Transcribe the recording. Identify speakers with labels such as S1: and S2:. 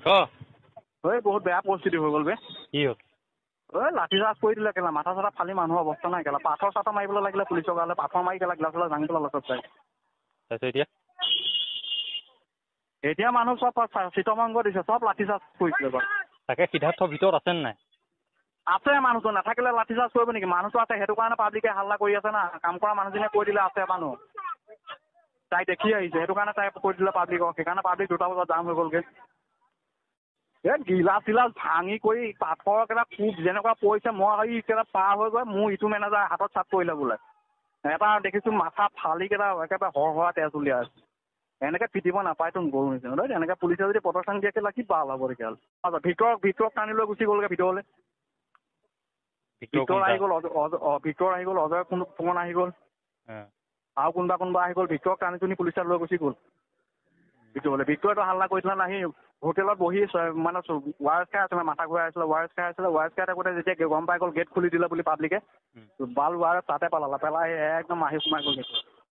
S1: এই বহুত বেয়া পৰিস্থিতি হৈ গ'ল বে।
S2: কি হ'ল?
S1: লাঠি চাৰ্জ কৰি দিলে কেলা, মাথা চাথা ফালি মানুহৰ অৱস্থা নাই কেলা, পাথৰ চাথৰ মাৰিবলৈ লাগিলে পুলিচৰ গালে, পাথৰ মাৰি কেলা গ্লাছ দাল ভাঙি পেলালে চব চাই।
S2: তাৰপিছত
S1: এতিয়া মানুহ চব চিতমংগ দিছে, চব লাঠি চাৰ্জ কৰিছিলে বাৰু।
S2: তাকে সিদ্ধাৰ্থৰ ভিতৰত আছে নে নাই?
S1: আছে মানুহটো, নাথাকিলে লাঠি চাৰ্জ কৰিব নেকি? মানুহটো আছে, সেইটো কাৰণে পাব্লিকে হাল্লা কৰি আছে না। কাম কৰা মানুহজনীয়ে কৈ দিলে আছে মানুহ, তাই দেখি আহিছে, সেইটো কাৰণে তাই কৈ দিলে পাব্লিকক, সেইকাৰণে পাব্লিক 2টা বজাত জাম হৈ গ'লগৈ। গিলাচ চিলাচ ভাঙি কৰি পাথৰ কেইটা খুব যেনেকুৱা পৰিছে, মই কেইটা পাৰ হৈ গৈ মোৰ ইটো মেনেজাৰ হাতত চাপ পৰিলে বোলে। এটা দেখিছোঁ মাথা ফালি কেইটা একেবাৰে সৰহৰা তেজ উলিয়াই আছে। এনেকৈ পিটিব নাপায়তো গৰু নিচিনা, এনেকৈ পুলিচে যদি প্ৰটেকশ্যন দিয়ে কেলা কি ভাল হ'ব তেতিয়াহ'লে। ভিতৰত টানি লৈ গুচি গ'লগৈ ভিতৰলৈ। ভিতৰ আহি গ'ল ভিতৰ আহি গ'ল, অজয় কোন আহি গ'ল, আৰু কোনোবা আহি গ'ল, ভিতৰত টানি টুনি পুলিচে লৈ গুচি গ'ল ভিতৰলৈ। ভিতৰতো হাল্লা কৰিছিলে নাহি, হোটেলত বহি মানে ৱাৰেছ খাই আছিলে, মাথা ঘূৰাই আছিলে, ৱাৰেছ খাই থাকোঁতে যেতিয়া গম পাই গ'ল গেট খুলি দিলে বুলি পাব্লিকে, বাল ৱাৰেছ তাতে পেলাই একদম আহি সোমাই গ'ল।